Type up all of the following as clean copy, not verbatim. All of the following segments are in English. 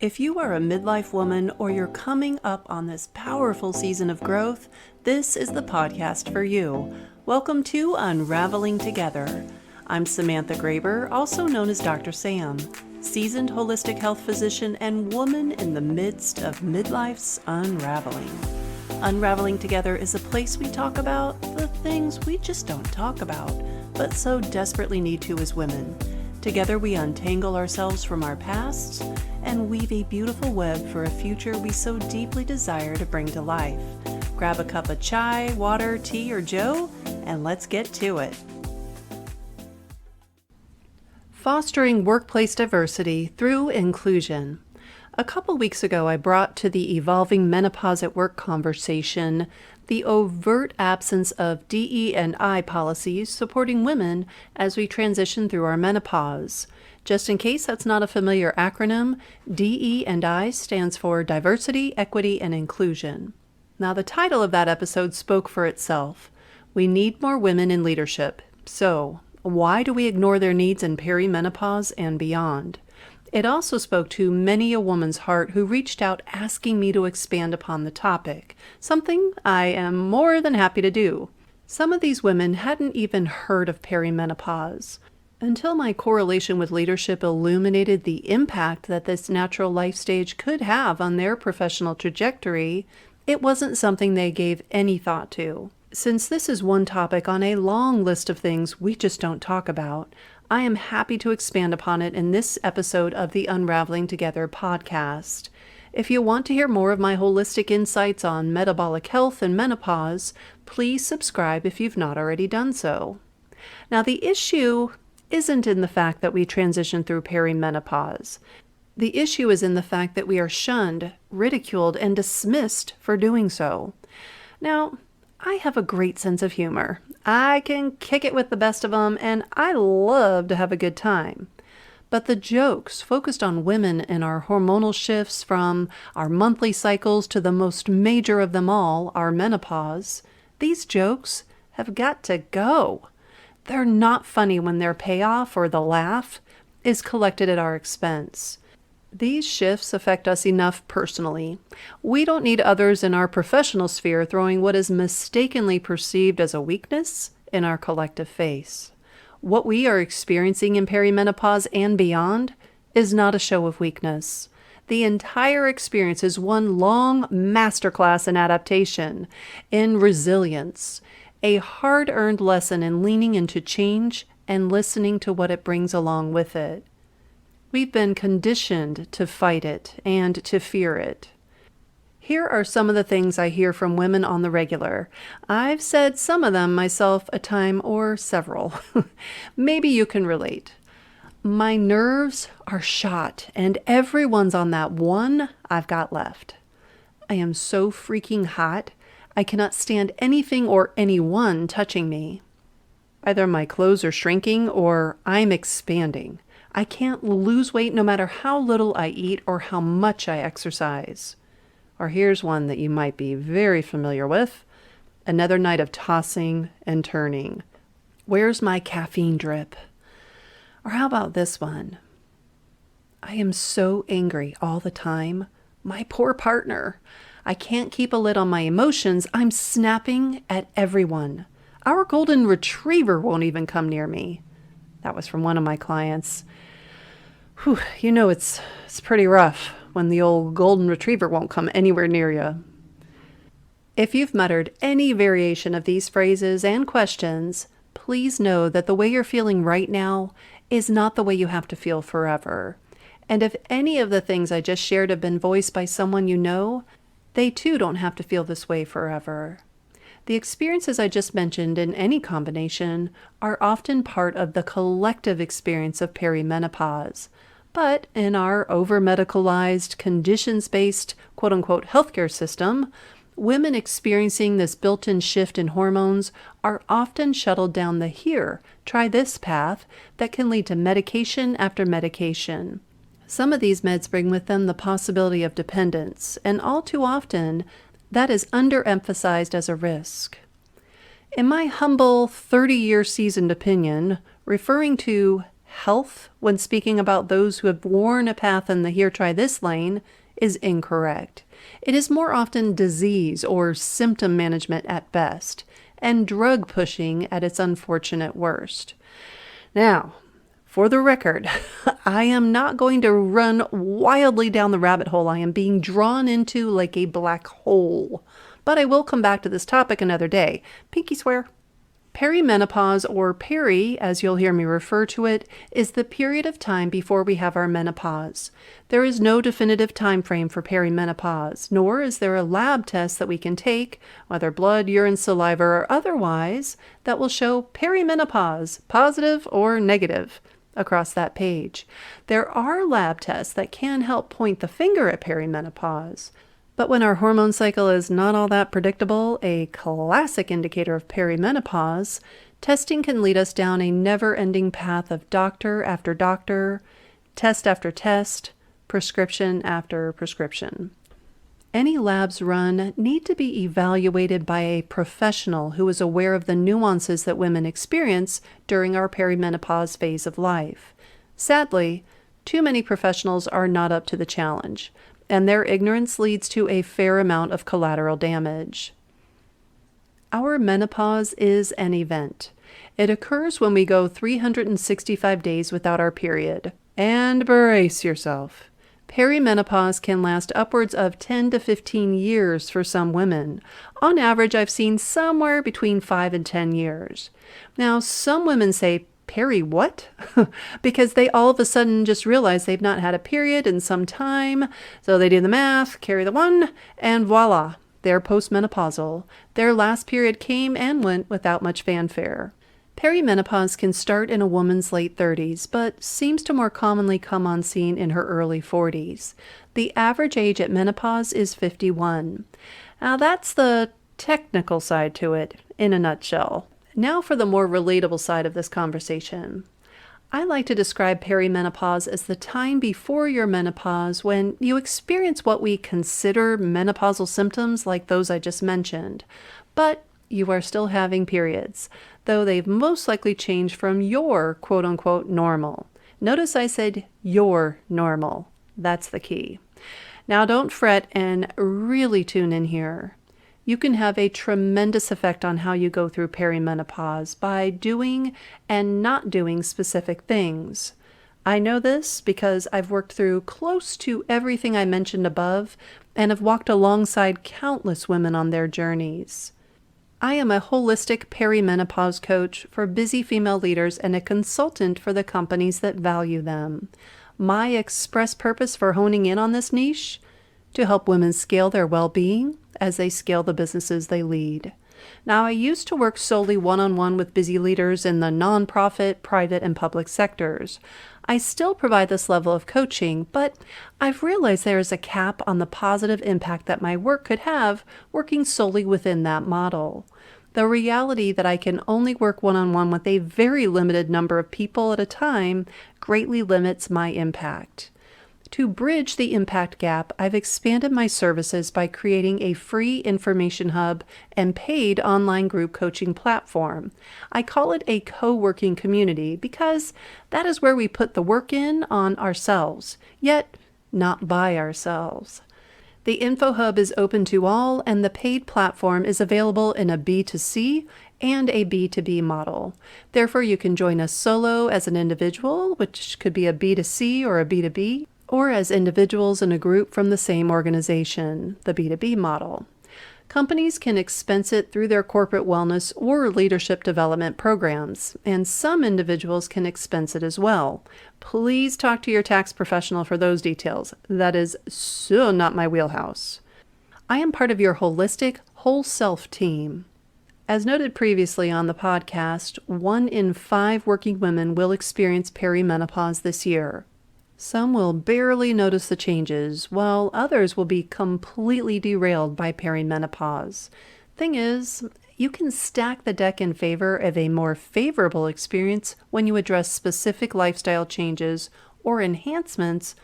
If you are a midlife woman or you're coming up on this powerful season of growth, this is the podcast for you. Welcome to Unraveling Together. I'm Samantha Graber, also known as Dr. Sam, seasoned holistic health physician and woman in the midst of midlife's unraveling. Unraveling Together is a place we talk about the things we just don't talk about, but so desperately need to as women. Together we untangle ourselves from our pasts and weave a beautiful web for a future we so deeply desire to bring to life. Grab a cup of chai, water, tea, or joe, and let's get to it. Fostering workplace diversity through inclusion. A couple weeks ago, I brought to the evolving menopause at work conversation the overt absence of DE&I policies supporting women as we transition through our menopause. Just in case that's not a familiar acronym, DE&I stands for Diversity, Equity, and Inclusion. Now, the title of that episode spoke for itself. We need more women in leadership. So, why do we ignore their needs in perimenopause and beyond? It also spoke to many a woman's heart who reached out asking me to expand upon the topic, something I am more than happy to do. Some of these women hadn't even heard of perimenopause. Until my correlation with leadership illuminated the impact that this natural life stage could have on their professional trajectory, it wasn't something they gave any thought to. Since this is one topic on a long list of things we just don't talk about, I am happy to expand upon it in this episode of the Unraveling Together podcast. If you want to hear more of my holistic insights on metabolic health and menopause, please subscribe if you've not already done so. Now, the issue isn't in the fact that we transition through perimenopause. The issue is in the fact that we are shunned, ridiculed, and dismissed for doing so. Now, I have a great sense of humor. I can kick it with the best of them, and I love to have a good time. But the jokes focused on women and our hormonal shifts from our monthly cycles to the most major of them all, our menopause, these jokes have got to go. They're not funny when their payoff or the laugh is collected at our expense. These shifts affect us enough personally. We don't need others in our professional sphere throwing what is mistakenly perceived as a weakness in our collective face. What we are experiencing in perimenopause and beyond is not a show of weakness. The entire experience is one long masterclass in adaptation, in resilience, a hard-earned lesson in leaning into change and listening to what it brings along with it. We've been conditioned to fight it and to fear it. Here are some of the things I hear from women on the regular. I've said some of them myself a time or several. Maybe you can relate. My nerves are shot, and everyone's on that one I've got left. I am so freaking hot, I cannot stand anything or anyone touching me. Either my clothes are shrinking or I'm expanding. I can't lose weight no matter how little I eat or how much I exercise. Or here's one that you might be very familiar with. Another night of tossing and turning. Where's my caffeine drip? Or how about this one? I am so angry all the time. My poor partner. I can't keep a lid on my emotions. I'm snapping at everyone. Our golden retriever won't even come near me. That was from one of my clients. Whew, you know it's pretty rough when the old golden retriever won't come anywhere near you. If you've muttered any variation of these phrases and questions, please know that the way you're feeling right now is not the way you have to feel forever. And if any of the things I just shared have been voiced by someone you know, they too don't have to feel this way forever. The experiences I just mentioned in any combination are often part of the collective experience of perimenopause. But in our over-medicalized, conditions-based, quote-unquote, healthcare system, women experiencing this built-in shift in hormones are often shuttled down the here, try this path that can lead to medication after medication. Some of these meds bring with them the possibility of dependence, and all too often, that is underemphasized as a risk. In my humble 30-year seasoned opinion, referring to health when speaking about those who have worn a path in the here try this lane is incorrect. It is more often disease or symptom management at best, and drug pushing at its unfortunate worst. Now, for the record, I am not going to run wildly down the rabbit hole I am being drawn into like a black hole, but I will come back to this topic another day. Pinky swear. Perimenopause, or peri, as you'll hear me refer to it, is the period of time before we have our menopause. There is no definitive time frame for perimenopause, nor is there a lab test that we can take, whether blood, urine, saliva, or otherwise, that will show perimenopause, positive or negative, across that page. There are lab tests that can help point the finger at perimenopause. But when our hormone cycle is not all that predictable, a classic indicator of perimenopause, testing can lead us down a never-ending path of doctor after doctor, test after test, prescription after prescription. Any labs run need to be evaluated by a professional who is aware of the nuances that women experience during our perimenopause phase of life. Sadly, too many professionals are not up to the challenge, and their ignorance leads to a fair amount of collateral damage. Our menopause is an event. It occurs when we go 365 days without our period. And brace yourself. Perimenopause can last upwards of 10 to 15 years for some women. On average, I've seen somewhere between 5 and 10 years. Now, some women say, peri what? Because they all of a sudden just realize they've not had a period in some time. So they do the math, carry the one, and voila, they're postmenopausal. Their last period came and went without much fanfare. Perimenopause can start in a woman's late 30s, but seems to more commonly come on scene in her early 40s. The average age at menopause is 51. Now that's the technical side to it in a nutshell. Now for the more relatable side of this conversation. I like to describe perimenopause as the time before your menopause when you experience what we consider menopausal symptoms like those I just mentioned, but you are still having periods, though they've most likely changed from your quote-unquote normal. Notice I said your normal. That's the key. Now don't fret and really tune in here. You can have a tremendous effect on how you go through perimenopause by doing and not doing specific things. I know this because I've worked through close to everything I mentioned above and have walked alongside countless women on their journeys. I am a holistic perimenopause coach for busy female leaders and a consultant for the companies that value them. My express purpose for honing in on this niche? To help women scale their well-being as they scale the businesses they lead. Now, I used to work solely one-on-one with busy leaders in the nonprofit, private, and public sectors. I still provide this level of coaching, but I've realized there is a cap on the positive impact that my work could have working solely within that model. The reality that I can only work one-on-one with a very limited number of people at a time greatly limits my impact. To bridge the impact gap, I've expanded my services by creating a free information hub and paid online group coaching platform. I call it a co-working community because that is where we put the work in on ourselves, yet not by ourselves. The Info Hub is open to all, and the paid platform is available in a B2C and a B2B model. Therefore, you can join us solo as an individual, which could be a B2C or a B2B, or as individuals in a group from the same organization, the B2B model. Companies can expense it through their corporate wellness or leadership development programs, and some individuals can expense it as well. Please talk to your tax professional for those details. That is so not my wheelhouse. I am part of your holistic, whole self team. As noted previously on the podcast, 1 in 5 working women will experience perimenopause this year. Some will barely notice the changes, while others will be completely derailed by perimenopause. Thing is, you can stack the deck in favor of a more favorable experience when you address specific lifestyle changes or enhancements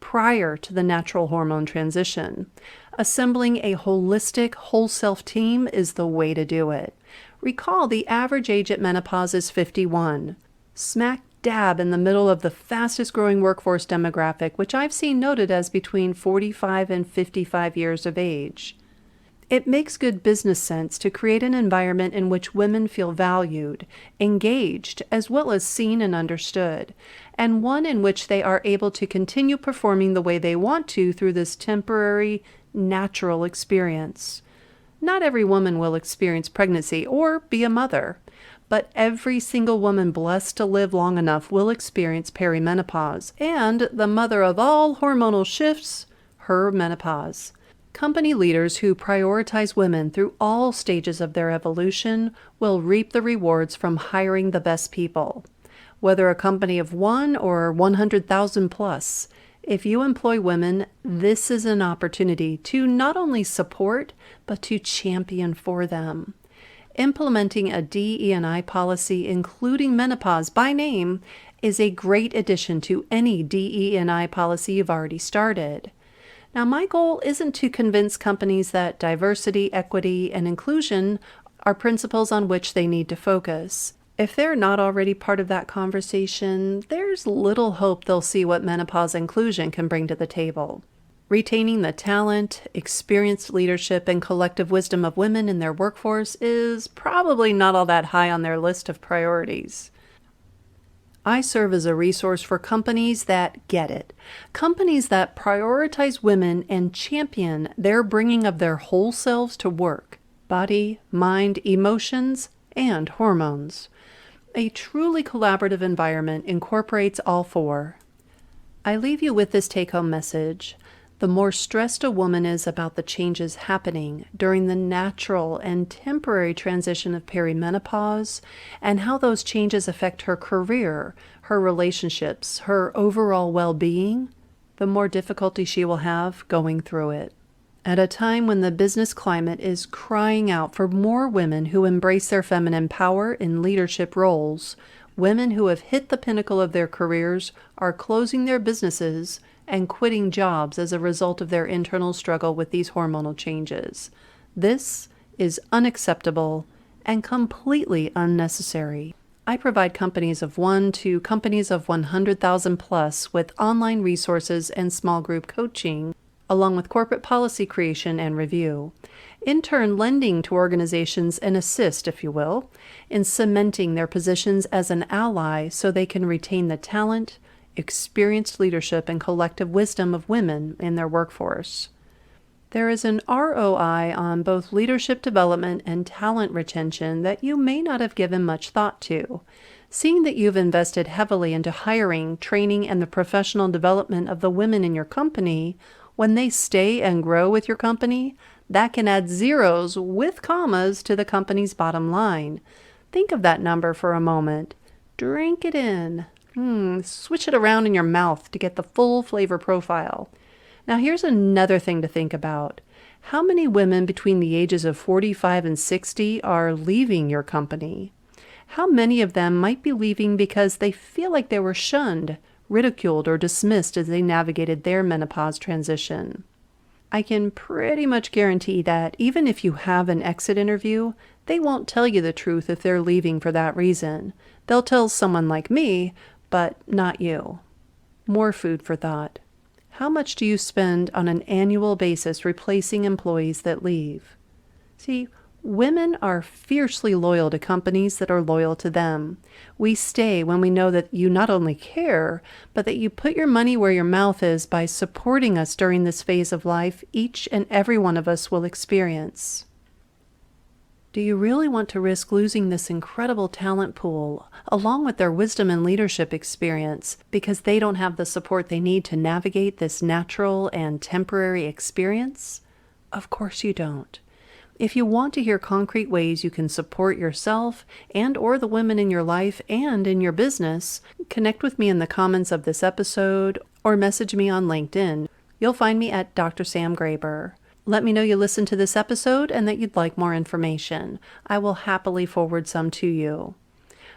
prior to the natural hormone transition. Assembling a holistic, whole self team is the way to do it. Recall the average age at menopause is 51. Smack dab in the middle of the fastest growing workforce demographic, which I've seen noted as between 45 and 55 years of age. It makes good business sense to create an environment in which women feel valued, engaged, as well as seen and understood, and one in which they are able to continue performing the way they want to through this temporary, natural experience. Not every woman will experience pregnancy or be a mother, but every single woman blessed to live long enough will experience perimenopause, and the mother of all hormonal shifts, her menopause. Company leaders who prioritize women through all stages of their evolution will reap the rewards from hiring the best people. Whether a company of 1 or 100,000 plus, if you employ women, this is an opportunity to not only support, but to champion for them. Implementing a DE&I policy including menopause by name is a great addition to any DE&I policy you've already started. Now, my goal isn't to convince companies that diversity, equity, and inclusion are principles on which they need to focus. If they're not already part of that conversation, there's little hope they'll see what menopause inclusion can bring to the table. Retaining the talent, experienced leadership, and collective wisdom of women in their workforce is probably not all that high on their list of priorities. I serve as a resource for companies that get it. Companies that prioritize women and champion their bringing of their whole selves to work. Body, mind, emotions, and hormones. A truly collaborative environment incorporates all four. I leave you with this take-home message. The more stressed a woman is about the changes happening during the natural and temporary transition of perimenopause and how those changes affect her career, her relationships, her overall well-being, the more difficulty she will have going through it. At a time when the business climate is crying out for more women who embrace their feminine power in leadership roles, women who have hit the pinnacle of their careers are closing their businesses and quitting jobs as a result of their internal struggle with these hormonal changes. This is unacceptable and completely unnecessary. I provide companies of 1 to companies of 100,000 plus with online resources and small group coaching, along with corporate policy creation and review. In turn, lending to organizations an assist, if you will, in cementing their positions as an ally so they can retain the talent, experienced leadership, and collective wisdom of women in their workforce. There is an ROI on both leadership development and talent retention that you may not have given much thought to. Seeing that you've invested heavily into hiring, training, and the professional development of the women in your company, when they stay and grow with your company, that can add zeros with commas to the company's bottom line. Think of that number for a moment. Drink it in. Switch it around in your mouth to get the full flavor profile. Now here's another thing to think about. How many women between the ages of 45 and 60 are leaving your company? How many of them might be leaving because they feel like they were shunned, ridiculed, or dismissed as they navigated their menopause transition? I can pretty much guarantee that even if you have an exit interview, they won't tell you the truth if they're leaving for that reason. They'll tell someone like me, but not you. More food for thought. How much do you spend on an annual basis replacing employees that leave? See, women are fiercely loyal to companies that are loyal to them. We stay when we know that you not only care, but that you put your money where your mouth is by supporting us during this phase of life each and every one of us will experience. Do you really want to risk losing this incredible talent pool, along with their wisdom and leadership experience, because they don't have the support they need to navigate this natural and temporary experience? Of course you don't. If you want to hear concrete ways you can support yourself and or the women in your life and in your business, connect with me in the comments of this episode or message me on LinkedIn. You'll find me at Dr. Sam Graber. Let me know you listened to this episode and that you'd like more information. I will happily forward some to you.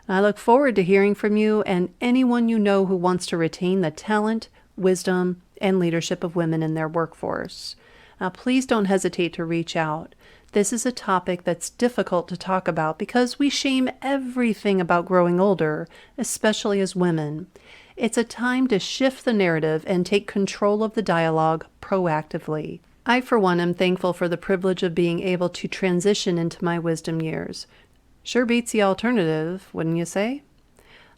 I look forward to hearing from you and anyone you know who wants to retain the talent, wisdom, and leadership of women in their workforce. Now, please don't hesitate to reach out. This is a topic that's difficult to talk about because we shame everything about growing older, especially as women. It's a time to shift the narrative and take control of the dialogue proactively. I, for one, am thankful for the privilege of being able to transition into my wisdom years. Sure beats the alternative, wouldn't you say?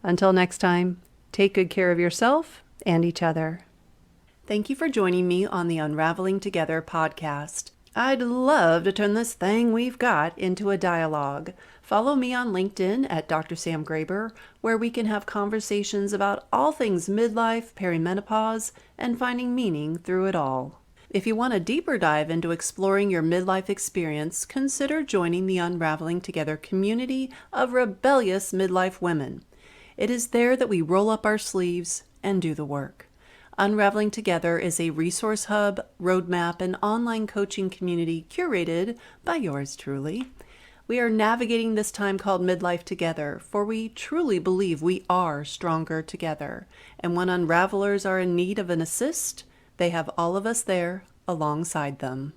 Until next time, take good care of yourself and each other. Thank you for joining me on the Unraveling Together podcast. I'd love to turn this thing we've got into a dialogue. Follow me on LinkedIn at Dr. Sam Graber, where we can have conversations about all things midlife, perimenopause, and finding meaning through it all. If you want a deeper dive into exploring your midlife experience, consider joining the Unraveling Together community of rebellious midlife women. It is there that we roll up our sleeves and do the work. Unraveling Together is a resource hub, roadmap, and online coaching community curated by yours truly. We are navigating this time called midlife together, for we truly believe we are stronger together. And when unravelers are in need of an assist, they have all of us there alongside them.